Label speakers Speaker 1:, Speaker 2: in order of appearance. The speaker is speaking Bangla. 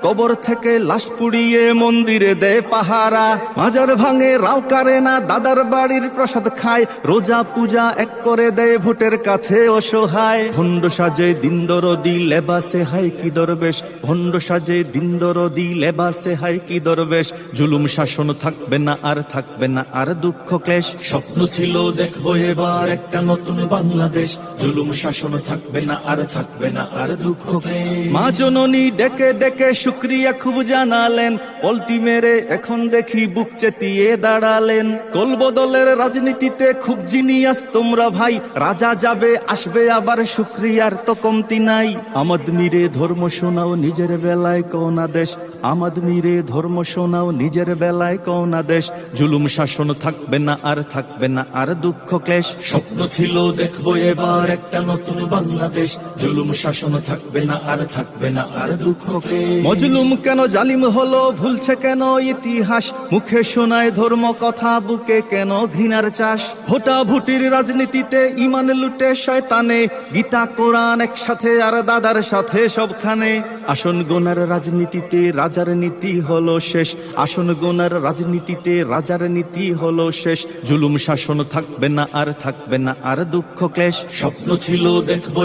Speaker 1: কবর থেকে লাশ পুড়িয়ে মন্দিরে দেয় পাহারা, মাজার ভাঙে রাও কারে না, দাদার বাড়ির প্রসাদ খায়, রোজা পূজা এক করে দেয় ভোটের কাছে অসহায়। ভণ্ড সাজে দিন দরদি লেবাসে হাই কি দরবেশ, ভণ্ড সাজে দিন দরদি লেবাসে হাই কি দরবেশ। জুলুম শাসন থাকবে না আর থাকবে না আর দুঃখ ক্লেশ।
Speaker 2: স্বপ্ন ছিল দেখবো এবার একটা নতুন বাংলাদেশ, জুলুম শাসন থাকবে না আর থাকবে না আর দুঃখ ক্লেশ।
Speaker 1: মা জননী ডেকে ডেকে শুক্রিয়া খুব জানালেন, পল্টি মেরে এখন দেখি বুক চেতিয়ে দাঁড়ালেন। দল বদলের রাজনীতিতে খুব জিনিয়াস তোমরা ভাই, রাজা যাবে আসবে আবার শুক্রিয়ার তো কমতি নাই। আমদ মিরে ধর্ম শোনাও নিজের বেলায় কোন দেশ, আমদ মিরে ধর্ম শোনাও নিজের বেলায় কোন দেশ। জুলুম শাসন থাকবে না আর থাকবে না আর দুঃখ ক্লেশ।
Speaker 2: স্বপ্ন ছিল দেখবো এবার একটা নতুন বাংলাদেশ, জুলুম শাসন থাকবে না আর থাকবে না আর দুঃখ ক্লেশ।
Speaker 1: মজলুম কেন জালিম হলো, ভুলছে কেন ইতিহাস, মুখে শোনায় ধর্ম কথা, বুকে কেন ঘৃণার চাষ। ভোটাভুটির রাজনীতিতে ইমান লুটে শয়তানে, গীতা কোরআন একসাথে আর দাদার সাথে সবখানে। আসন গোনার রাজনীতিতে রাজার নীতি হলো শেষ, আসন গোনার রাজনীতিতে রাজার নীতি হলো শেষ। জুলুম শাসন থাকবে না আর থাকবে না আর দুঃখ ক্লেশ।
Speaker 2: স্বপ্ন ছিল দেখবো